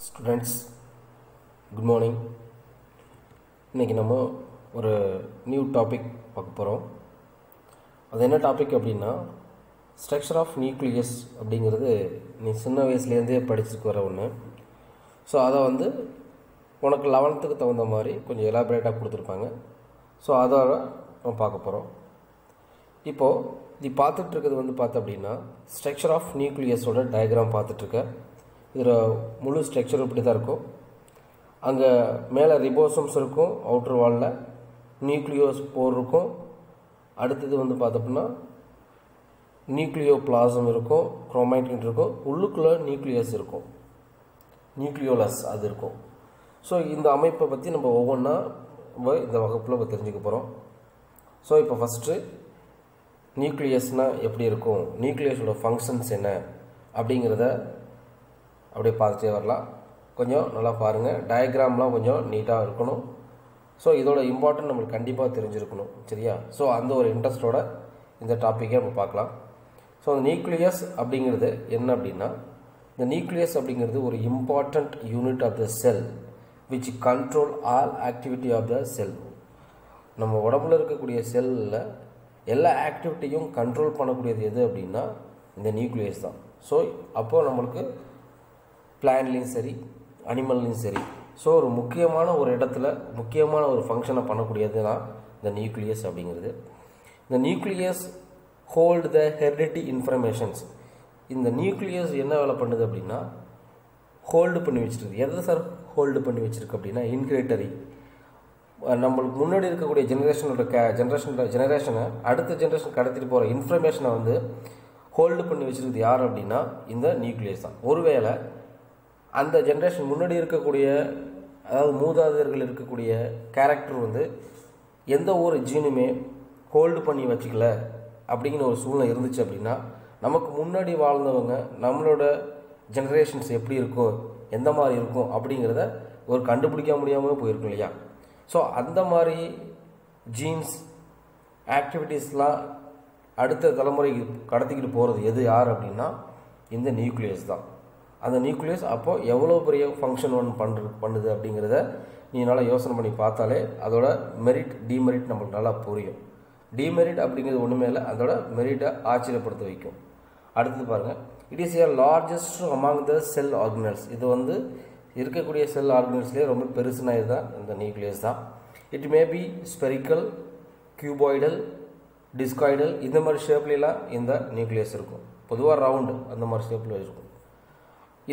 Students, good morning. இன்னைக்கு நம்ம ஒரு நியூ டாபிக் பார்க்க போகிறோம். அது என்ன டாபிக் அப்படின்னா ஸ்ட்ரக்சர் ஆஃப் நியூக்ளியஸ் அப்படிங்கிறது நீ சின்ன வயசுலேருந்தே படிச்சுட்டு வர ஒன்று. ஸோ அதை உனக்கு 11th தகுந்த மாதிரி கொஞ்சம் எலாபரேட்டாக கொடுத்துருப்பாங்க. ஸோ அதோட நம்ம பார்க்க போகிறோம். இப்போது இது பார்த்துட்ருக்கிறது பார்த்த அப்படின்னா ஸ்ட்ரக்சர் ஆஃப் நியூக்ளியஸோட டயக்ராம் பார்த்துட்ருக்க. இதில் முழு ஸ்ட்ரக்சர் இப்படி தான் இருக்கும். அங்கே மேலே ரிபோசோம்ஸ் இருக்கும், அவுட்டர் வாலில் நியூக்ளியோஸ் போர் இருக்கும். அடுத்தது பார்த்தோம்னா நியூக்ளியோபிளாசம் இருக்கும், குரோமாட்டின் இருக்கும், உள்ளுக்குள்ளே நியூக்ளியஸ் இருக்கும், நியூக்ளியோலஸ் அது இருக்கும். ஸோ இந்த அமைப்பை பற்றி நம்ம ஒவ்வொன்றா இந்த வகுப்பில் தெரிஞ்சுக்க போகிறோம். ஸோ இப்போ ஃபஸ்ட்டு நியூக்ளியஸ்னால் எப்படி இருக்கும், நியூக்ளியஸோட ஃபங்க்ஷன்ஸ் என்ன அப்படிங்கிறத அப்படியே பார்த்துட்டே வரலாம். கொஞ்சம் நல்லா பாருங்கள். டயக்ராம்லாம் கொஞ்சம் நீட்டாக இருக்கணும். ஸோ இதோட இம்பார்ட்டன்ட் நம்மளுக்கு கண்டிப்பாக தெரிஞ்சிருக்கணும், சரியா? ஸோ அந்த ஒரு இன்ட்ரெஸ்டோட இந்த டாப்பிக்கை நம்ம பார்க்கலாம். ஸோ அந்த நியூக்ளியஸ் அப்படிங்கிறது என்ன அப்படின்னா, இந்த நியூக்ளியஸ் அப்படிங்கிறது ஒரு important unit of the cell which control all activity of the cell. நம்ம உடம்புல இருக்கக்கூடிய செல்லில் எல்லா ஆக்டிவிட்டியும் கண்ட்ரோல் பண்ணக்கூடியது எது அப்படின்னா இந்த நியூக்ளியஸ் தான். ஸோ அப்போது நம்மளுக்கு பிளான்லேயும் சரி அனிமல்லையும் சரி ஸோ ஒரு முக்கியமான ஒரு இடத்துல முக்கியமான ஒரு ஃபங்க்ஷனை பண்ணக்கூடியது தான் இந்த நியூக்ளியஸ் அப்படிங்கிறது. இந்த நியூக்ளியஸ் ஹோல்டு த ஹெரிடிட்டி இன்ஃபர்மேஷன்ஸ். இந்த நியூக்ளியஸ் என்ன வேலை பண்ணுது அப்படின்னா ஹோல்டு பண்ணி வச்சுருக்கு. எதை சார் ஹோல்டு பண்ணி வச்சுருக்கு அப்படின்னா இன்ஹெரிட்டரி. நம்மளுக்கு முன்னாடி இருக்கக்கூடிய ஜெனரேஷனை அடுத்த ஜெனரேஷன் கடத்திட்டு போகிற இன்ஃபர்மேஷனை ஹோல்டு பண்ணி வச்சுருக்குது யார் அப்படின்னா இந்த நியூக்ளியஸ் தான். ஒருவேளை அந்த ஜென்ரேஷன் முன்னாடி இருக்கக்கூடிய அதாவது மூதாதையர்கள் இருக்கக்கூடிய கேரக்டர் எந்த ஒரு ஜீனுமே ஹோல்டு பண்ணி வச்சுக்கல அப்படிங்கிற ஒரு சூழ்நிலை இருந்துச்சு அப்படின்னா நமக்கு முன்னாடி வாழ்ந்தவங்க நம்மளோட ஜென்ரேஷன்ஸ் எப்படி இருக்கும், எந்த மாதிரி இருக்கும் அப்படிங்கிறத ஒரு கண்டுபிடிக்க முடியாமல் போயிருக்கும் இல்லையா? ஸோ அந்த மாதிரி ஜீன்ஸ் ஆக்டிவிட்டீஸ்லாம் அடுத்த தலைமுறைக்கு கடத்திக்கிட்டு போகிறது எது யார் அப்படின்னா இந்த நியூக்ளியஸ் தான். அந்த நியூக்ளியஸ் அப்போது எவ்வளோ பெரிய ஃபங்க்ஷன் பண்ணுது அப்படிங்கிறத நீ நல்லா யோசனை பண்ணி பார்த்தாலே அதோட மெரிட் டிமெரிட் நமக்கு நல்லா புரியும். டிமெரிட் அப்படிங்கிறது ஒன்றுமே இல்லை, அதோட மெரிட்டை ஆச்சரியப்படுத்த வைக்கும். அடுத்தது பாருங்கள், it is a largest among the sell organelles. இது இருக்கக்கூடிய செல் ஆர்கனல்ஸ்லேயே ரொம்ப பெருசுனா இதுதான் இந்த நியூக்ளியஸ் தான். It may be spherical, cuboidal, discoidal, இந்த மாதிரி ஷேப்லாம் இந்த நியூக்ளியஸ் இருக்கும். பொதுவாக ரவுண்டு அந்த மாதிரி ஷேப்பில் இருக்கும்.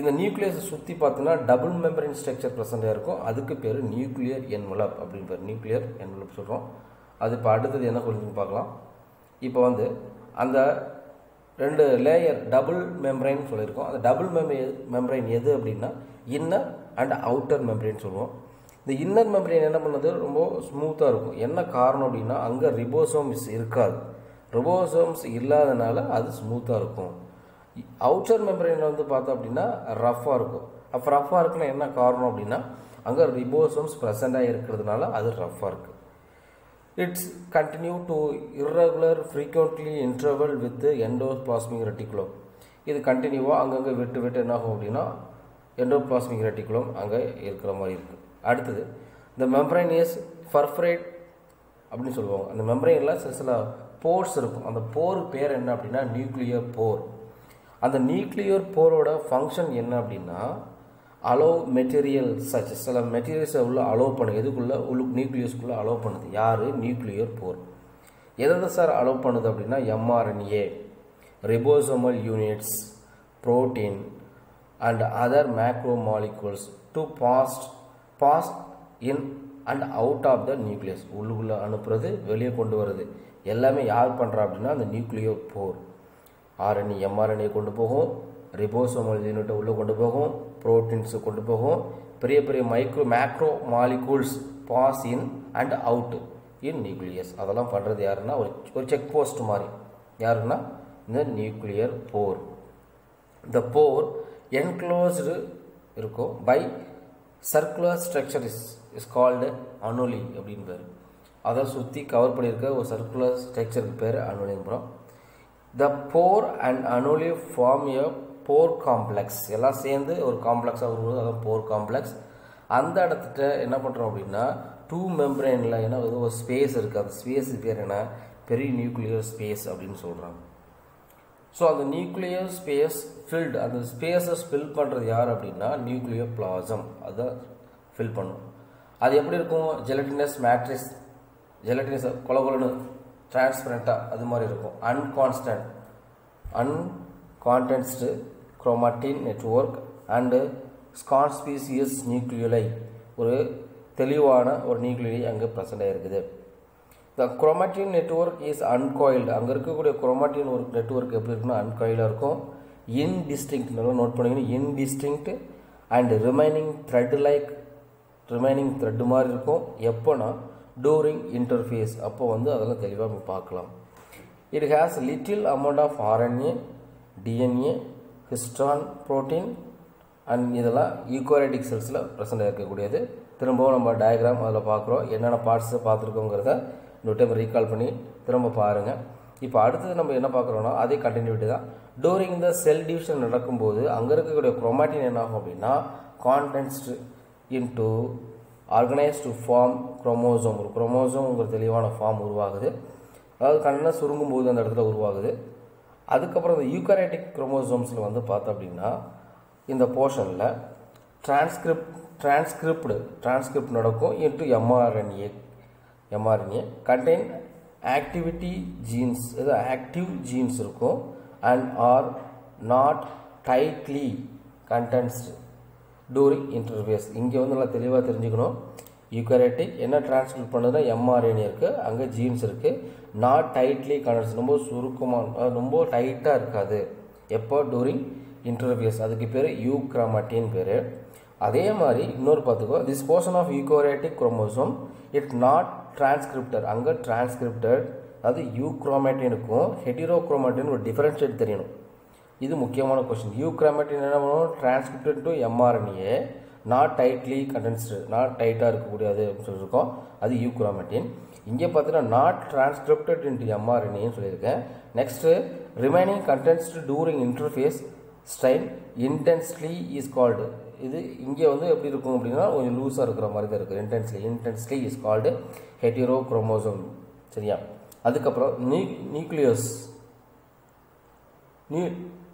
இந்த நியூக்ளியஸை சுற்றி பார்த்தோன்னா டபுள் மெம்பரின் ஸ்ட்ரக்சர் ப்ரெசென்ட்டாக இருக்கும். அதுக்கு பேர் நியூக்ளியர் என்வலப் அப்படின்னு பேர். நியூக்ளியர் என்வலப் சொல்கிறோம். அது இப்போ அடுத்தது என்ன சொல்லுன்னு பார்க்கலாம். இப்போ அந்த 2 லேயர் டபுள் மெம்பரைன் சொல்லியிருக்கோம். அந்த டபுள் மெம்பரைன் எது அப்படின்னா இன்னர் அண்ட் அவுட்டர் மெம்பரைன் சொல்லுவோம். இந்த இன்னர் மெம்பரைன் என்ன பண்ணுறது ரொம்ப ஸ்மூத்தாக இருக்கும். என்ன காரணம் அப்படின்னா அங்கே ரிபோசோம்ஸ் இருக்காது. ரிபோசோம்ஸ் இல்லாதனால அது ஸ்மூத்தாக இருக்கும். அவுட்டர் மெம்பரைன் பார்த்தோம் அப்படின்னா ரஃப்பாக இருக்கும். அப்போ ரஃப்பாக இருக்குன்னா என்ன காரணம் அப்படின்னா அங்கே ரிபோசோம்ஸ் ப்ரெசண்டாக இருக்கிறதுனால அது ரஃப்பாக இருக்குது. It's continue to irregular frequently interval with endoplasmic reticulum. இது கண்டினியூவாக அங்கங்கே விட்டு என்ன ஆகும் அப்படின்னா எண்டோபிளாஸ்மிக் ரெட்டிகுலம் அங்கே இருக்கிற மாதிரி இருக்குது. அடுத்தது இந்த மெம்பரைன் இஸ் பர்ஃபரேட் அப்படின்னு சொல்லுவாங்க. அந்த மெம்பரைனில் சில போர்ஸ் இருக்கும். அந்த போர் பேர் என்ன அப்படின்னா நியூக்ளியர் போர். அந்த நியூக்ளியர் போரோட ஃபங்க்ஷன் என்ன அப்படின்னா அலோவ் மெட்டீரியல் சச் சில மெட்டீரியல்ஸை அலோவ் பண்ணுது. எதுக்குள்ளே நியூக்ளியஸ்க்குள்ளே அலோவ் பண்ணுது யார்? Nuclear pore. எதை சார் அலோவ் பண்ணுது அப்படின்னா mRNA, ribosomal units, protein and other macro molecules to pass in and out of the nucleus. உள்ளுக்குள்ளே அனுப்புறது, வெளியே கொண்டு வருது எல்லாமே யார் பண்ணுறா அப்படின்னா அந்த நியூக்ளியர் போர். ஆர்என்ஏ எம்ஆர்என்ஏ கொண்டு போகும், ரிபோசோமல் யூனிட்டை உள்ளே கொண்டு போகும், புரோட்டீன்ஸு கொண்டு போகும், பெரிய பெரிய macro molecules pass in and out in nucleus. அதெல்லாம் பண்ணுறது யாருன்னா ஒரு செக் போஸ்ட் மாதிரி. யாருன்னா இந்த நியூக்ளியர் போர். இந்த போர் என்க்ளோஸ்டு இருக்கும் by circular structure is called annuli அப்படின்னு பேர். அதை சுற்றி கவர் பண்ணியிருக்க ஒரு சர்க்குலர் ஸ்ட்ரக்சருக்கு பேர் அனோலின்னு. The pore and annuli form a pore complex எல்லாம் சேர்ந்து ஒரு காம்ப்ளெக்ஸாக வரும்போது அதான் போர் காம்ப்ளெக்ஸ். அந்த இடத்துல என்ன பண்ணுறோம் அப்படின்னா டூ மெம்பரேனில் ஏன்னா ஒரு ஸ்பேஸ் இருக்குது, அந்த ஸ்பேஸுக்கு பேர் என்ன பெரிய நியூக்ளியர் ஸ்பேஸ் அப்படின்னு சொல்கிறாங்க. ஸோ அந்த நியூக்ளியர் ஸ்பேஸ் ஃபில்டு, அந்த ஸ்பேஸை ஃபில் பண்ணுறது யார் அப்படின்னா நியூக்ளியர் பிளாசம் அதை ஃபில் பண்ணும். அது எப்படி இருக்கும், ஜெலட்டினஸ் மேட்ரிக்ஸ், ஜெலட்டினஸ் கொலகொலன்னு டிரான்ஸ்பரண்ட்டாக அது மாதிரி இருக்கும். அன்கான்டென்ஸ்டு குரோமாட்டின் நெட்வொர்க் அண்டு ஸ்கான்ஸ்பீசியஸ் நியூக்ளியோலை, ஒரு தெளிவான ஒரு நியூக்ளியோலை அங்கே ப்ரெசென்ட் ஆகிருக்குது. த குரோமாட்டின் நெட்வொர்க் இஸ் அன்காயில்டு, அங்கே இருக்கக்கூடிய குரோமாட்டின் ஒரு நெட்வொர்க் எப்படி இருக்குன்னா அன்காயிலாக இருக்கும். இன்டிஸ்டிங்க்ட், நல்லா நோட் பண்ணிக்கணும், இன்டிஸ்டிங்க்ட் அண்ட் ரிமைனிங் த்ரெட் மாதிரி இருக்கும். எப்போனா டூரிங் இன்டர்ஃபேஸ், அப்போ வந்து அதெல்லாம் தெளிவாக நம்ம பார்க்கலாம். It has little amount of RNA, DNA, histone, protein and இதெல்லாம் யூகாரியோட்டிக் செல்ஸில் ப்ரெசென்ட் இருக்கக்கூடியது. திரும்பவும் நம்ம டயக்ராம் அதில் பார்க்குறோம், என்னென்ன பார்ட்ஸை பார்த்துருக்கோங்கிறத இன்னொரு டைம் ரீகால் பண்ணி திரும்ப பாருங்கள். இப்போ அடுத்தது நம்ம என்ன பார்க்குறோன்னா அதே கண்டினியூட்டி தான். டூரிங் இந்த செல் டிவிஷன் நடக்கும்போது அங்கே இருக்கக்கூடிய குரோமாட்டின் என்ன ஆகும் அப்படின்னா condensed into organise to form chromosome, ஒரு குரோமோசோம்ங்கிற தெளிவான ஃபார்ம் உருவாகுது. அதாவது கண்ணை சுருங்கும் போது அந்த இடத்துல உருவாகுது. அதுக்கப்புறம் இந்த யூகாரியோட்டிக் குரோமோசோம்ஸில் வந்து பார்த்தோம் அப்படின்னா இந்த போர்ஷனில் டிரான்ஸ்கிரிப்ட் நடக்கும் into mRNA contain activity genes, இது ஆக்டிவ் ஜீன்ஸ் இருக்கும் and are not tightly condensed during interphase. இங்கே வந்து நல்லா தெளிவாக தெரிஞ்சுக்கணும், யூகாரியோட்டிக் என்ன டிரான்ஸ்கிரிப்ட் பண்ணுதுன்னா mRNA இருக்குது, அங்கே ஜீன்ஸ் இருக்குது. நாட் டைட்லி கண்டென்ஸ், ரொம்ப சுருக்கமாக ரொம்ப டைட்டாக இருக்காது. எப்போ டூரிங் இன்டர்ஃபேஸ், அதுக்கு பேர் யூக்ரோமாட்டின் பேர். அதே மாதிரி இன்னொரு பார்த்துக்கோ, this portion of eukaryotic chromosome it not transcriptor, அங்கே டிரான்ஸ்கிரிப்டட், அதாவது யூக்ரோமாட்டினுக்கும் ஹெட்டிரோக்ரோமாட்டின் ஒரு டிஃபரன்ஷியேட் தெரியணும். இது முக்கியமான கொஸ்டின். யூக்ரோமாட்டின் என்ன பண்ணணும், transcripted to mRNA, not tightly condensed, not டைட்டாக இருக்கக்கூடியது அப்படின்னு சொல்லியிருக்கோம், அது யூக்ரோமாட்டின். இங்கே பார்த்தீங்கன்னா நாட் டிரான்ஸ்கிரிப்டட் இன்டு mRNAன்னு சொல்லியிருக்கேன். Next remaining condensed during interphase strain intensely is called. இது இங்கே வந்து எப்படி இருக்கும் அப்படின்னா கொஞ்சம் லூஸாக இருக்கிற மாதிரி தான் இருக்குது. Intensely is called heterochromosome. சரியா? அதுக்கப்புறம்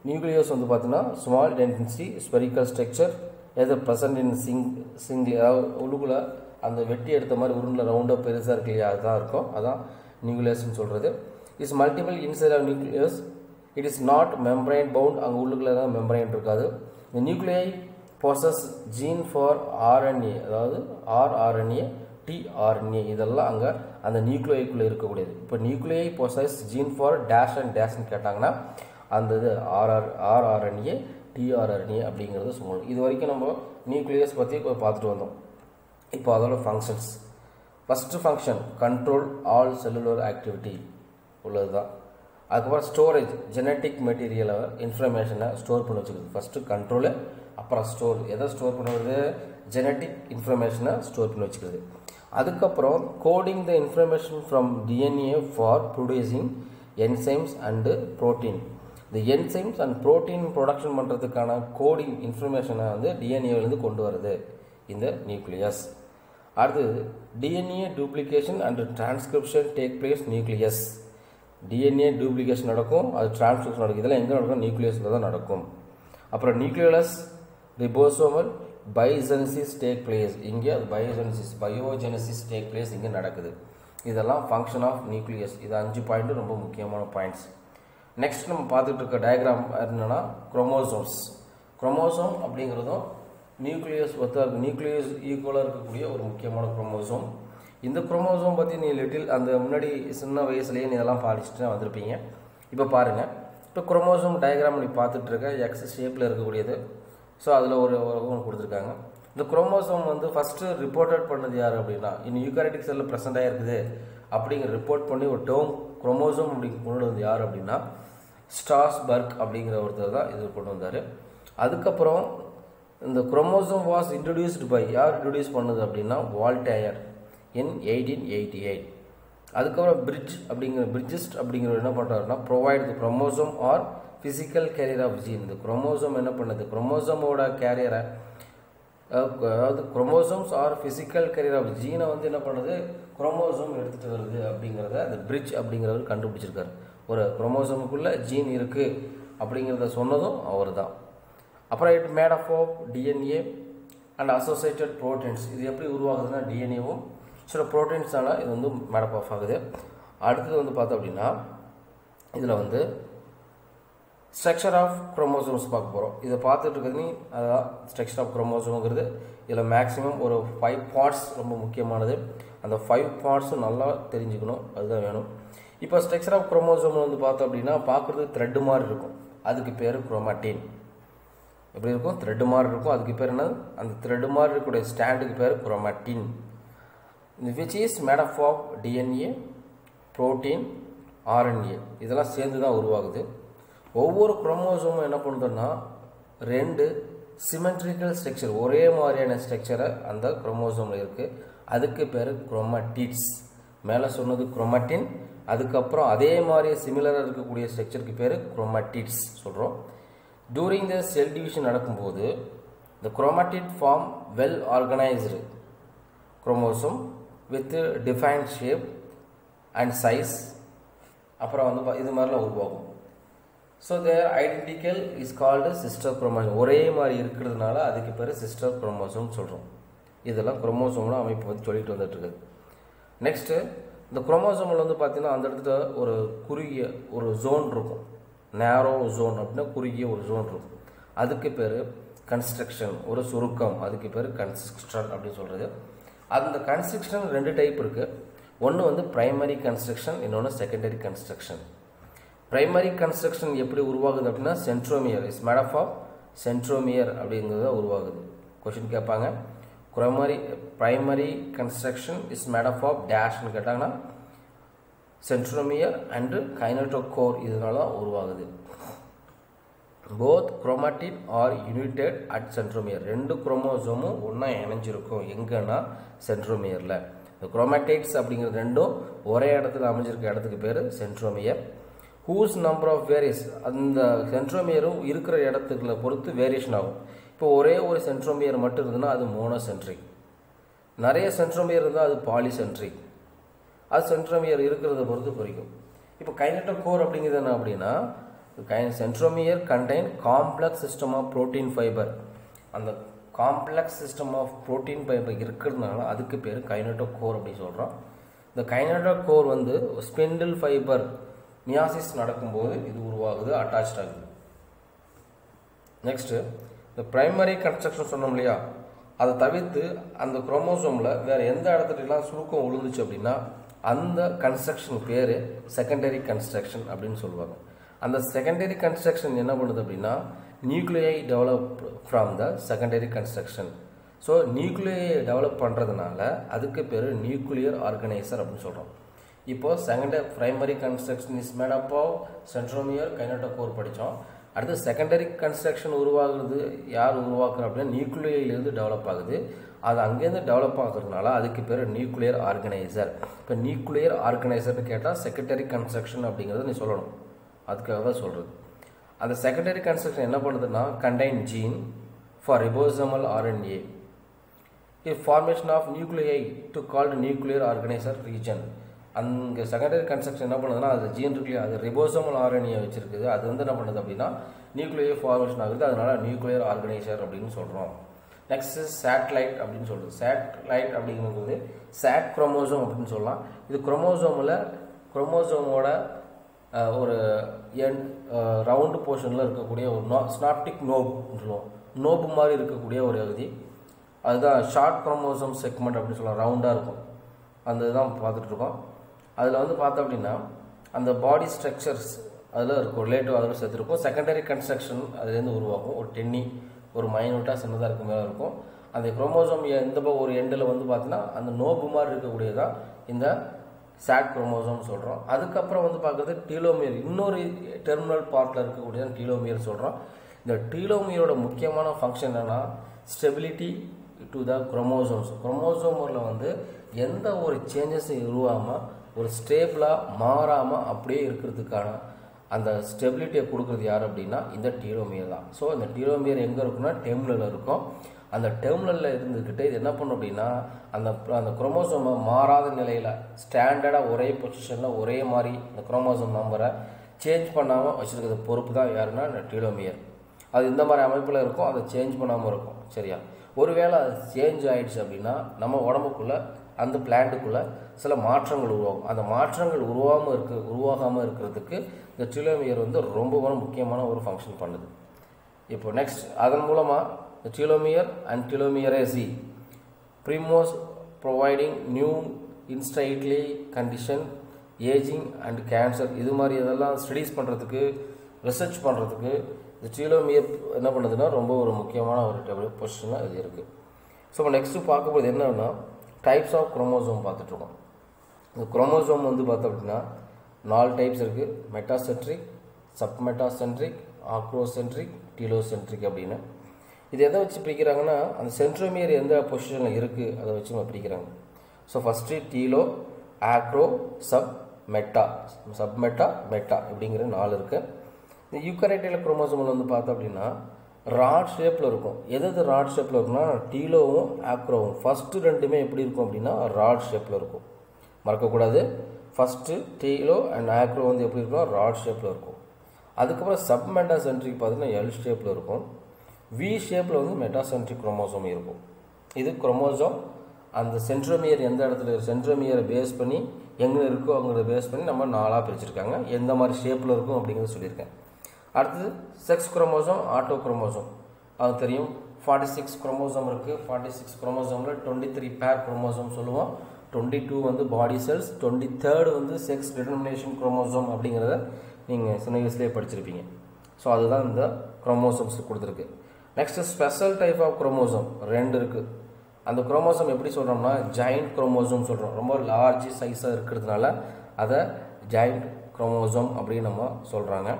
நியூக்ளியஸ் வந்து பார்த்தீங்கன்னா ஸ்மால் டென்சிட்டி ஸ்பெரிக்கல் ஸ்ட்ரக்சர் எது ப்ரெசன்ட் இன் சிங்கிள், அதாவது உள்ளுக்குள்ளே அந்த வெட்டி எடுத்த மாதிரி உருண்டில் ரவுண்டாக பெருசாக இருக்கு இல்லையா, அதுதான் இருக்கும், அதான் நியூக்ளியஸ்ன்னு சொல்கிறது. Is multiple inside of nucleus, it is not membrane bound, அங்கே உள்ளுக்குள்ளே தான் மெம்பரைன் இருக்காது. இந்த நியூக்ளியை பொசஸ் ஜீன் ஃபார் RNA, அதாவது rRNA, tRNA, இதெல்லாம் அங்கே அந்த நியூக்ளியோக்குள்ளே இருக்கக்கூடியது. இப்போ nuclei possess gene for dash and டேஷ்னு கேட்டாங்கன்னா அந்த இது rRNA, tRNA அப்படிங்கிறது சொல்லணும். இது வரைக்கும் நம்ம நியூக்ளியஸ் பற்றி பார்த்துட்டு வந்தோம். இப்போ அதோட functions, first function control all cellular activity உள்ளது தான். அதுக்கப்புறம் ஸ்டோரேஜ், ஜெனட்டிக் மெட்டீரியலை இன்ஃபர்மேஷனை ஸ்டோர் பண்ணி வச்சுக்கிறது. ஃபஸ்ட்டு கண்ட்ரோலு, அப்புறம் ஸ்டோர், எதை ஸ்டோர் பண்ணுறது, ஜெனட்டிக் இன்ஃபர்மேஷனை ஸ்டோர் பண்ணி வச்சுக்கிறது. அதுக்கப்புறம் coding the information from DNA for producing enzymes and protein. இந்த என்சைம்ஸ் அண்ட் ப்ரோட்டீன் ப்ரொடக்ஷன் பண்ணுறதுக்கான கோடிங் இன்ஃபர்மேஷனை வந்து டிஎன்ஏவிலேருந்து கொண்டு வருது இந்த நியூக்ளியஸ். அடுத்தது DNA duplication and transcription take place nucleus. DNA duplication நடக்கும், அது டிரான்ஸ்கிரிப்ஷன் நடக்கும், இதெல்லாம் எங்கே நடக்கும், நியூக்ளியஸில் தான் நடக்கும். அப்புறம் nucleolus ribosomal biogenesis take place, இங்கே பயோஜெனசிஸ் டேக் பிளேஸ் இங்கே நடக்குது. இதெல்லாம் ஃபங்க்ஷன் ஆஃப் நியூக்ளியஸ். இது 5 பாயிண்ட்டு ரொம்ப முக்கியமான பாயிண்ட்ஸ். நெக்ஸ்ட் நம்ம பார்த்துட்டு இருக்க டயக்ராம் என்னென்னா குரோமோசோம்ஸ். குரோமோசோம் அப்படிங்கிறதும் நியூக்ளியஸ் நியூக்ளியஸ் ஈக்குவலாக இருக்கக்கூடிய ஒரு முக்கியமான குரோமோசோம். இந்த குரோமோசோம் பற்றி நீ அந்த முன்னாடி சின்ன வயசுலேயே நீ இதெல்லாம் படிச்சுட்டு வந்திருப்பீங்க. இப்போ பாருங்கள், இப்போ குரோமோசோம் டயக்ராம் நீ பார்த்துட்டு இருக்க எக்ஸ் ஷேப்பில் இருக்கக்கூடியது. ஸோ அதில் ஒரு கொடுத்துருக்காங்க. இந்த குரோமோசோம் வந்து ஃபஸ்ட்டு ரிப்போர்ட்டட் பண்ணது யார் அப்படின்னா இன்னும் யூகாரியோட்டிக் செல்லில் ப்ரெசென்ட் ஆகிருக்குது அப்படிங்கிற ரிப்போர்ட் பண்ணி ஒரு டேர்ம் குரோமோசோம் அப்படி கொண்டு வந்து யார் அப்படின்னா ஸ்ட்ராஸ்பர்க் அப்படிங்கிற ஒருத்தர் தான் இது கொண்டு வந்தார். அதுக்கப்புறம் இந்த குரோமோசோம் வாஸ் இன்ட்ரடியூஸ்டு பை, யார் இன்ட்ரடியூஸ் பண்ணது அப்படின்னா வால்டேயர் இன் 1888. அதுக்கப்புறம் பிரிட்ஜிஸ்ட் அப்படிங்கிற என்ன பண்ணுறாருன்னா provide the chromosome are physical carrier of gene. இந்த குரோமோசோம் என்ன பண்ணுது, குரோமோசோமோட கேரியரை, அதாவது chromosomes are physical carrier of ஜீனை வந்து என்ன பண்ணுது, குரோமோசோம் எடுத்துகிட்டு வருது அப்படிங்கிறத அந்த பிரிட்ஜ் அப்படிங்கிறவர் கண்டுபிடிச்சிருக்காரு. ஒரு குரோமோசோமுக்குள்ளே ஜீன் இருக்குது அப்படிங்கிறத சொன்னதும் அவர் தான். அப்புறம் it made of DNA and associated proteins. இது எப்படி உருவாகுதுன்னா டிஎன்ஏவும் சில ப்ரோட்டீன்ஸால் இது வந்து மேடப் ஆஃப் ஆகுது. அடுத்தது வந்து பார்த்தோம் அப்படின்னா இதில் வந்து ஸ்ட்ரக்சர் ஆஃப் குரோமோசோம்ஸ் பார்க்க போகிறோம். இதை பார்த்துட்டு இருக்கிறது அதான் ஸ்ட்ரக்சர் ஆஃப் குரோமோசோம்ங்கிறது. இதில் மேக்ஸிமம் ஒரு 5 பார்ட்ஸ் ரொம்ப முக்கியமானது. அந்த 5 பார்ட்ஸும் நல்லா தெரிஞ்சுக்கணும், அதுதான் வேணும். இப்போ ஸ்ட்ரக்சர் ஆஃப் குரோமோசோம் வந்து பார்த்தோம் அப்படின்னா பார்க்குறது த்ரெட்டு மாதிரி இருக்கும், அதுக்கு பேர் குரோமாட்டின். எப்படி இருக்கும், த்ரெட்டு மாதிரி இருக்கும், அதுக்கு பேர் என்ன, அந்த த்ரெட்டு மாதிரி இருக்கக்கூடிய ஸ்டாண்டுக்கு பேர் chromatin. Which is made up of DNA, protein, RNA இதெல்லாம் சேர்ந்து தான் உருவாகுது. ஒவ்வொரு குரோமோசோமும் என்ன பண்ணுதுன்னா 2 சிமெட்ரிக்கல் ஸ்ட்ரக்சர், ஒரே மாதிரியான ஸ்ட்ரக்சரை அந்த குரோமோசோமில் இருக்குது, அதுக்கு பேர் குரோமாட்டிட்ஸ். மேலே சொன்னது குரோமாட்டின், அதுக்கப்புறம் அதே மாதிரி சிமிலராக இருக்கக்கூடிய ஸ்ட்ரக்சருக்கு பேர் குரோமாட்டிட்ஸ் சொல்கிறோம். டூரிங் த செல் டிவிஷன் நடக்கும்போது the chromatid form well organized chromosome with defined shape and size. அப்புறம் வந்து இது மாதிரிலாம் உருவாகும். So their identical is called sister chromosome. ஒரே மாதிரி இருக்கிறதுனால அதுக்கு பேர் சிஸ்டர் குரோமோசோம் சொல்கிறோம். இதெல்லாம் குரோமோசோமோட அமைப்பு வந்து சொல்லிட்டு வந்துட்டு இருக்குது. நெக்ஸ்ட்டு இந்த குரோமோசோமில் வந்து பார்த்தீங்கன்னா அந்த இடத்துல ஒரு குறுகிய ஒரு ஜோன் இருக்கும், நேரோ ஜோன் அப்படின்னா குறுகிய ஒரு ஜோன் இருக்கும், அதுக்கு பேர் கன்ஸ்ட்ரக்ஷன், ஒரு சுருக்கம், அதுக்கு பேர் கன்ஸ்ட்ரக்ஷன் அப்படின்னு சொல்கிறது. அந்த கன்ஸ்ட்ரக்ஷன் 2 டைப் இருக்குது. ஒன்று வந்து பிரைமரி கன்ஸ்ட்ரக்ஷன், இன்னொன்று செகண்டரி கன்ஸ்ட்ரக்ஷன். பிரைமரி கன்ஸ்ட்ரக்ஷன் எப்படி உருவாகுது அப்படின்னா centromere is made up of centromere அப்படிங்கிறத உருவாகுது. கொஷின் கேட்பாங்க, primary constriction is made up of டேஷ்னு கேட்டாங்கன்னா சென்ட்ரோமியர் அண்டு கைனட்டோகோர் இதனால தான் உருவாகுது. Both chromatin are united at centromere. 2 குரோமோசோமும் ஒன்றா இணைஞ்சிருக்கும் எங்கன்னா சென்ட்ரோமியரில். இந்த குரோமாட்டிட்ஸ் அப்படிங்கிறது 2ம் ஒரே இடத்துல அமைஞ்சிருக்க இடத்துக்கு பேர் centromere. Whose number of various, அந்த சென்ட்ரோமியரும் இருக்கிற இடத்துக்களை பொறுத்து வேரியேஷன் ஆகும். இப்போ ஒரே ஒரு சென்ட்ரோமியர் மட்டும் இருந்ததுன்னா அது மோனோசென்ட்ரிக், நிறைய சென்ட்ரோமியர் இருந்தால் அது பாலிசென்ட்ரிக், அது சென்ட்ரோமியர் இருக்கிறத பொறுத்து குறிக்கும். இப்போ கைனட்டோகோர் அப்படிங்கிறது என்ன அப்படின்னா centromere contain complex system of protein fibre. அந்த complex system of protein fibre இருக்கிறதுனால அதுக்கு பேர் கைனட்டோகோர் அப்படின்னு சொல்கிறோம். இந்த கைனட்டோகோர் வந்து ஸ்பிண்டில் ஃபைபர் மியாசிஸ் நடக்கும்போது இது உருவாகுது, அட்டாச்ட் ஆகுது. நெக்ஸ்ட்டு இந்த பிரைமரி கன்ஸ்ட்ரக்ஷன் சொன்னோம் இல்லையா, அதை தவிர்த்து அந்த குரோமோசோமில் வேறு எந்த இடத்துலலாம் சுருக்கம் விழுந்துச்சு அப்படின்னா அந்த கன்ஸ்ட்ரக்ஷன் பேர் செகண்டரி கன்ஸ்ட்ரக்ஷன் அப்படின்னு சொல்லுவாங்க. அந்த செகண்டரி கன்ஸ்ட்ரக்ஷன் என்ன பண்ணுது அப்படின்னா nuclei develop from the secondary constriction. So nuclei develop பண்ணுறதுனால அதுக்கு பேர் நியூக்ளியர் ஆர்கனைசர் அப்படின்னு சொல்கிறோம். இப்போது primary constriction is made up of centromere kinetochore படித்தோம். அடுத்து செகண்டரி கன்ஸ்ட்ரக்ஷன் உருவாகுறது யார் உருவாக்குறோம் அப்படின்னா நியூக்ளியிலேருந்து டெவலப் ஆகுது. அது அங்கேருந்து டெவலப் ஆகுறதுனால அதுக்கு பேர் நியூக்ளியர் ஆர்கனைசர். இப்போ நியூக்ளியர் ஆர்கனைசர்னு கேட்டால் செகண்டரி கன்ஸ்ட்ரக்ஷன் அப்படிங்கிறத நீ சொல்லணும், அதுக்காக தான் சொல்கிறது. அந்த செகண்டரி கன்ஸ்ட்ரக்ஷன் என்ன பண்ணுதுன்னா contain gene for ribosomal RNA formation of nuclei to called nuclear organiser region. அங்கே செகண்டரி கன்ஸ்ட்ரக்ஷன் என்ன பண்ணுதுன்னா அது ஜீன் இருக்கு, அது ரிபோசோமல் ஆர்என்ஏ வச்சிருக்குது, அது வந்து என்ன பண்ணுது அப்படின்னா நியூக்ளியர் ஃபார்மேஷன் ஆகுது, அதனால நியூக்ளியர் ஆர்கனைசர் அப்படின்னு சொல்கிறோம். நெக்ஸ்ட் சேட்டலைட் அப்படின்னு சொல்கிறது. சேட்டலைட் அப்படிங்கிறது சேட் குரோமோசோம் அப்படின்னு சொல்லலாம். இது குரோமோசோமோட ஒரு ரவுண்டு போர்ஷனில் இருக்கக்கூடிய ஒரு ஸ்னாப்டிக் நோப்னு சொல்லுவோம், நோபு மாதிரி இருக்கக்கூடிய ஒரு பகுதி, அதுதான் ஷார்ட் குரோமோசோம் செக்மெண்ட் அப்படின்னு சொல்லலாம், ரவுண்டாக இருக்கும், அந்த இதுதான் பார்த்துட்ருக்கோம். அதில் வந்து பார்த்தோம் அப்படின்னா அந்த பாடி ஸ்ட்ரக்சர்ஸ் அதில் இருக்கும், ரிலேட்டிவ் அதில் சேர்த்துருக்கும். செகண்டரி கன்ஸ்ட்ரக்ஷன் அதுலேருந்து உருவாகும், ஒரு டென்னி ஒரு மைனூட்டாக சின்னதாக இருக்க மேலே இருக்கும். அந்த குரோமோசோம் எந்த ஒரு எண்டில் வந்து பார்த்தீங்கன்னா அந்த நோபு மாதிரி இருக்கக்கூடியதான் இந்த சேட் குரோமோசோம் சொல்கிறோம். அதுக்கப்புறம் வந்து பார்க்குறது டீலோமியர், இன்னொரு டெர்மினல் பார்ட்டில் இருக்கக்கூடியதான் டீலோமியர் சொல்கிறோம். இந்த டீலோமியரோட முக்கியமான ஃபங்க்ஷன் என்னென்னா ஸ்டெபிலிட்டி டு த குரோமோசோம்ஸ். குரோமோசோமில் வந்து எந்த ஒரு சேஞ்சஸும் உருவாமல் ஒரு ஸ்டேபிளாக மாறாமல் அப்படியே இருக்கிறதுக்கான அந்த ஸ்டெபிலிட்டியை கொடுக்குறது யார் அப்படின்னா இந்த டீலோமியர் தான். ஸோ இந்த டீலோமியர் எங்கே இருக்குன்னா டெர்மினலில் இருக்கும். அந்த டெர்மினலில் இருந்துக்கிட்டு இது என்ன பண்ணும் அப்படின்னா அந்த குரோமோசோமை மாறாத நிலையில் ஸ்டாண்டர்டாக ஒரே பொசிஷனில் ஒரே மாதிரி இந்த குரோமோசோம் நம்பரை சேஞ்ச் பண்ணாமல் வச்சுருக்கிறது பொறுப்பு தான் யாருன்னா இந்த டீலோமியர். அது இந்த மாதிரி அமைப்பில் இருக்கும், அதை சேஞ்ச் பண்ணாமல் இருக்கும். சரியா? ஒருவேளை அது சேஞ்ச் ஆகிடுச்சு அப்படின்னா நம்ம உடம்புக்குள்ளே அந்த பிளான்ட்டுக்குள்ளே சில மாற்றங்கள் உருவாகும். அந்த மாற்றங்கள் உருவாகாமல் இருக்கிறதுக்கு இந்த டீலோமியர் வந்து ரொம்ப முக்கியமான ஒரு ஃபங்க்ஷன் பண்ணுது. இப்போ நெக்ஸ்ட் அதன் மூலமாக the telomere and telomerase primos providing new instantly condition aging and cancer இது மாதிரி இதெல்லாம் ஸ்டடீஸ் பண்ணுறதுக்கு ரிசர்ச் பண்ணுறதுக்கு இந்த டீலோமியர் என்ன பண்ணுதுன்னா ரொம்ப ஒரு முக்கியமான ஒரு பொசிஷனாக இது இருக்குது. ஸோ இப்போ நெக்ஸ்ட்டு பார்க்கும்போது என்னன்னா டைப்ஸ் ஆஃப் குரோமோசோம் பார்த்துட்ருக்கோம். இந்த குரோமோசோம் வந்து பார்த்தோம் அப்படின்னா 4 டைப்ஸ் இருக்குது. மெட்டாசென்ட்ரிக், சப்மெட்டாசென்ட்ரிக், ஆக்ரோசென்ட்ரிக், டீலோசென்ட்ரிக் அப்படின்னு. இது எதை வச்சு பிரிக்கிறாங்கன்னா அந்த சென்ட்ரோமியர் எந்த பொசிஷனில் இருக்குது அதை வச்சு நம்ம பிரிக்கிறாங்க. ஸோ ஃபஸ்ட்டு டீலோ, ஆக்ரோ, சப்மெட்டா மெட்டா இப்படிங்கிற 4 இருக்குது. இந்த யூக்கரைட்டியல் குரோமோசோமில் வந்து பார்த்தோம் அப்படின்னா ராட் ஷேப்பில் இருக்கும். எது ராட் ஷேப்பில் இருக்குன்னா டீலோவும் ஆக்ரோவும் ஃபஸ்ட்டு ரெண்டுமே எப்படி இருக்கும் அப்படின்னா ராட் ஷேப்பில் இருக்கும். மறக்கக்கூடாது. ஃபஸ்ட்டு டீலோ அண்ட் ஆக்ரோ வந்து எப்படி இருக்கும் ராட் ஷேப்பில் இருக்கும். அதுக்கப்புறம் சப்மெட்டாசென்ட்ரிக் பார்த்தீங்கன்னா எல் ஷேப்பில் இருக்கும். வி ஷேப்பில் வந்து மெட்டாசென்ட்ரிக் குரோமோசோம் இருக்கும். இது குரோமோசோம் அந்த சென்ட்ரோமியர் எந்த இடத்துல சென்ட்ரோமியரை பேஸ் பண்ணி எங்கே இருக்கோ அவங்கள பேஸ் பண்ணி நம்ம 4ஆக பிரிச்சிருக்காங்க. எந்த மாதிரி ஷேப்பில் இருக்கும் அப்படிங்கிறத சொல்லியிருக்கேன். அடுத்தது செக்ஸ் குரோமோசோம், ஆட்டோ குரோமோசோம். அது தெரியும். 46 குரோமோசோம் இருக்குது. 46 குரோமோசோமில் 23 பேர் குரோமோசோம் சொல்லுவோம். 22 வந்து பாடி செல்ஸ், 23rd வந்து செக்ஸ் டிட்டர்மினேஷன் குரோமோசோம் அப்படிங்கிறத நீங்கள் சின்ன வயசுலேயே படிச்சிருப்பீங்க. ஸோ அதுதான் இந்த குரோமோசோம்ஸ் கொடுத்துருக்கு. Next special type of chromosome 2 இருக்குது. அந்த குரோமோசோம் எப்படி சொல்கிறோம்னா ஜாயிண்ட் குரோமோசோம் சொல்கிறோம். ரொம்ப லார்ஜ் சைஸாக இருக்கிறதுனால அதை ஜாயிண்ட் குரோமோசோம் அப்படின்னு நம்ம சொல்கிறாங்க.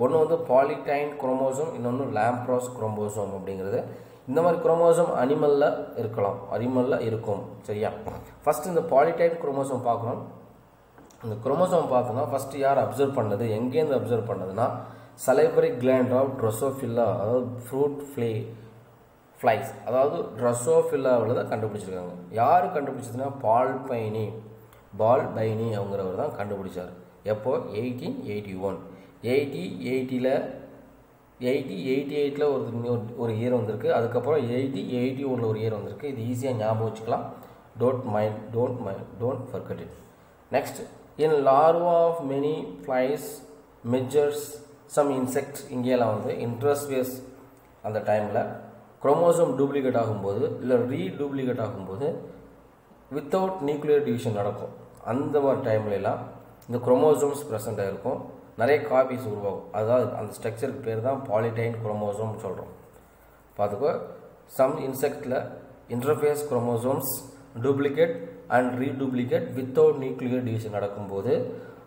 ஒன்று வந்து பாலிடைன் குரோமோசோம், இன்னொன்று லாம்ப்ரோஸ் குரோமோசோம் அப்படிங்கிறது. இந்த மாதிரி குரோமோசோம் அனிமலில் இருக்கலாம், அனிமலில் இருக்கும். சரியா? ஃபஸ்ட்டு இந்த பாலிடைன் குரோமோசோம் பார்க்கணும். இந்த குரோமோசோம் பார்த்தோம்னா ஃபஸ்ட்டு யார் அப்சர்வ் பண்ணது, எங்கேருந்து அப்சர்வ் பண்ணதுன்னா சலைவரி கிளாண்ட் ஆஃப் ட்ரோசோஃபில்லா, அதாவது ஃப்ரூட் ஃப்ளைஸ், அதாவது ட்ரோசோஃபில்லாவில் தான் கண்டுபிடிச்சிருக்காங்க. யார் கண்டுபிடிச்சதுன்னா பால் பைனி அவங்கிறவர் தான் கண்டுபிடிச்சார். எப்போ 1881. 1888 ஒரு இயர் வந்திருக்கு. அதுக்கப்புறம் 1881 ஒரு இயர் வந்திருக்கு. இது ஈஸியாக ஞாபகம் வச்சுக்கலாம். Don't forget it. Next in larva of many flies midges some insects இங்கேலாம் வந்து இன்ட்ரஸ்வேஸ் அந்த டைமில் குரோமோசோம் டூப்ளிகேட் ஆகும்போது இல்லை ரீடூப்ளிகேட் ஆகும்போது வித்தவுட் நியூக்ளியர் டிவிஷன் நடக்கும். அந்த மாதிரி டைம்லலாம் இந்த குரோமோசோம்ஸ் ப்ரெசென்ட் ஆகிருக்கும். நிறைய காப்பீஸ் உருவாகும். அதாவது அந்த ஸ்ட்ரக்சருக்கு பேர் தான் பாலிடைன் குரோமோசோம் சொல்கிறோம். பார்த்துக்கோ. சம் இன்செக்டில் interphase chromosomes duplicate and reduplicate without nuclear division நடக்கும்போது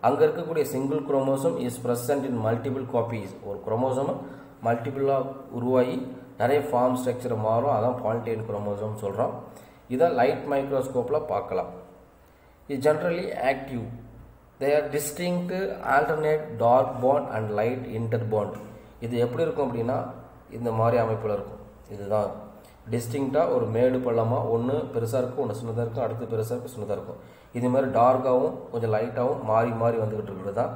அங்கே இருக்கக்கூடிய single chromosome is present in multiple copies. ஒரு குரோமோசோம் மல்டிபிளாக உருவாகி நிறைய ஃபார்ம் ஸ்ட்ரக்சர் மாறும். அதான் பாலிடைன் குரோமோசோம் சொல்கிறோம். இதை லைட் மைக்ரோஸ்கோப்பில் பார்க்கலாம். இது generally active. They are distinct alternate dark band and light inter band. இது எப்படி இருக்கும் அப்படின்னா இந்த மாதிரி அமைப்பில் இருக்கும். இதுதான் டிஸ்டிங்க்டாக ஒரு மேடு பள்ளமாக ஒன்று பெருசாக இருக்கும், ஒன்று சின்னதாக இருக்கும், அடுத்து பெருசாக இருக்கும், சின்னதாக இருக்கும். இது மாதிரி டார்க்காகவும் கொஞ்சம் லைட்டாகவும் மாறி வந்துக்கிட்டு இருக்கிறது தான்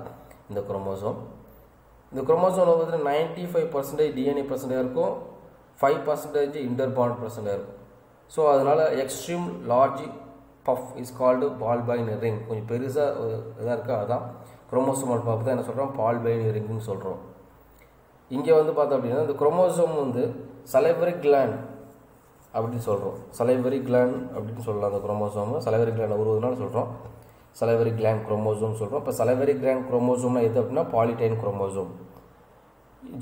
இந்த குரோமோசோம். இந்த குரோமோசோம் வந்து 95% டிஎன்ஏ பர்சன்டேஜ் இருக்கும், 5% இன்டர் பாண்ட் பர்சன்டேஜ் இருக்கும். ஸோ அதனால் extreme large puff is called Balbiani ring. கொஞ்சம் பெருசாக இதாக இருக்குது. அதுதான் குரோமோசோமல் பஃப் தான் என்ன சொல்கிறோம் பால் பைன் ரிங்குன்னு சொல்கிறோம். இங்கே வந்து பார்த்தோம் அப்படின்னா இந்த குரோமோசோம் வந்து சலைவரி கிளாண்ட் அப்படின்னு சொல்கிறோம். சலைவரி கிளாண்ட் அப்படின்னு சொல்லலாம். அந்த குரோமோசோம் சலைவரி கிளாண்ட் உருவதுனால சொல்கிறோம் சலைவரி கிளாண்ட் குரோமோசோம் சொல்கிறோம். இப்போ சலைவரி கிளாண்ட் குரோமோசோம்னா எது அப்படின்னா polytene chromosome.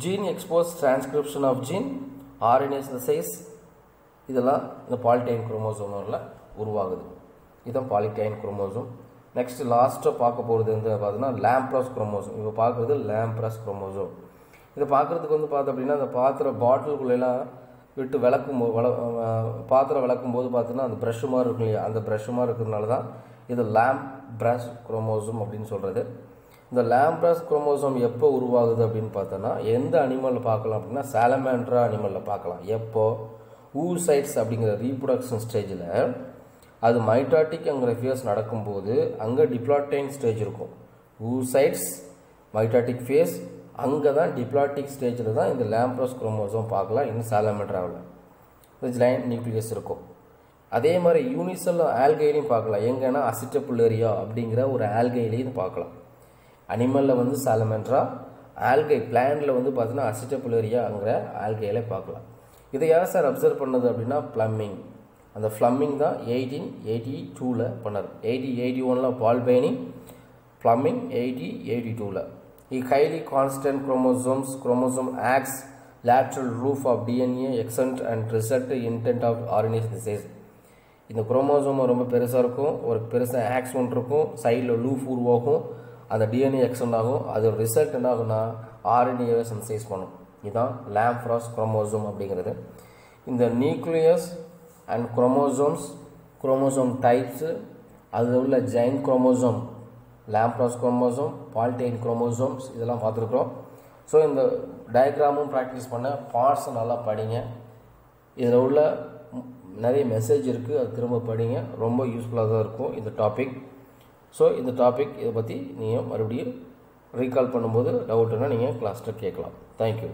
Gene expose transcription of gene, RNA synthesise, இதெல்லாம் இந்த பாலிடைன் குரோமோசோமில் உருவாகுது. இதுதான் பாலிடைன் குரோமோசோம். நெக்ஸ்ட் லாஸ்ட்டாக பார்க்க போகிறது வந்து பார்த்தீங்கன்னா லாம்ப்ரஸ் குரோமோசோம். இப்போ பார்க்குறது லாம்ப்ரஸ் குரோமோசோம். இதை பார்க்குறதுக்கு வந்து பார்த்தோம் அப்படின்னா அந்த பாட்டிலுக்குள்ளெல்லாம் விட்டு பாத்திரம் விளக்கும்போது பார்த்தீங்கன்னா அந்த ப்ரஷ் மாதிரி இருக்கும் இல்லையா, அந்த ப்ரஷ் மாதிரி இருக்கிறதுனால தான் இது லாம்ப்ரஸ் குரோமோசோம் அப்படின்னு சொல்கிறது. இந்த லாம்ப்ராஸ் குரோமோசோம் எப்போ உருவாகுது அப்படின்னு பார்த்தோன்னா எந்த அனிமலில் பார்க்கலாம் அப்படின்னா சாலமேண்ட்ரா அனிமலில் பார்க்கலாம். எப்போ ஊசைட்ஸ் அப்படிங்கிற ரீப்ரொடக்ஷன் ஸ்டேஜில் அது மைட்டாட்டிக்ங்கிற ஃபேஸ் நடக்கும்போது அங்கே டிப்ளாட்டைன் ஸ்டேஜ் இருக்கும். ஊசைட்ஸ் மைட்டாட்டிக் ஃபேஸ், அங்கே தான் டிப்ளாட்டிக் ஸ்டேஜில் தான் இந்த லாம்ப்ராஸ் குரோமோசோம் பார்க்கலாம். இன்னும் சாலமேண்ட்ராவில் ஜெயண்ட் நியூக்ளியஸ் இருக்கும். அதே மாதிரி யூனிசெல் ஆல்கைலையும் பார்க்கலாம். எங்கன்னா அசிட்டபுல்லரியா அப்படிங்கிற ஒரு ஆல்கைலையும் பார்க்கலாம். அனிமலில் வந்து சாலமேண்ட்ரா, ஆல்கை பிளான்ட்டில் வந்து பார்த்தீங்கன்னா அசிட்டபுல்லரியாங்கிற ஆல்கையில பார்க்கலாம். இதை யார் சார் அப்சர்வ் பண்ணது அப்படின்னா ஃப்ளமிங். அந்த ஃப்ளமிங் தான் 1882 பண்ணார். 1881 பால் பெய்னிங், ஃப்ளமிங் 1882. ஹைலி கான்ஸ்டன்ட் குரோமோசோம் ஆக்ஸ் lateral roof of DNA extent and result intent of RNA synthesis. இந்த குரோமோசோம் ரொம்ப பெருசாக இருக்கும், ஒரு பெருசாக ஆக்ஸ் ஒன்று இருக்கும், சைடில் லூஃப் உருவாகும், அந்த டிஎன்ஏ எக்ஸ்டெண்ட் ஆகும், அதோட ரிசல்ட் என்ன ஆகுனா ஆர்என்ஏவை சிந்தசைஸ் பண்ணும். இதுதான் லாம்ப்ராஸ் குரோமோசோம் அப்படிங்கிறது. இந்த நியூக்ளியஸ் அண்ட் குரோமோசோம் டைப்ஸு, அதில் உள்ள ஜெயண்ட் குரோமோசோம், லாம்ப்ராஸ் குரோமோசோம், பால்டெயின் குரோமோசோம்ஸ் இதெல்லாம் பார்த்துருக்குறோம். ஸோ இந்த டயக்ராமும் ப்ராக்டிஸ் பண்ண, பார்ட்ஸை நல்லா படிங்க. இதில் உள்ள நிறைய மெசேஜ் இருக்குது, அது திரும்ப படிங்க. ரொம்ப யூஸ்ஃபுல்லாக தான் இருக்கும் இந்த டாபிக். ஸோ இந்த டாபிக் இதை பற்றி நீங்கள் மறுபடியும் ரீகால் பண்ணும்போது டவுட்டுன்னா நீங்கள் கிளாஸில் கேட்கலாம். தேங்க்யூ.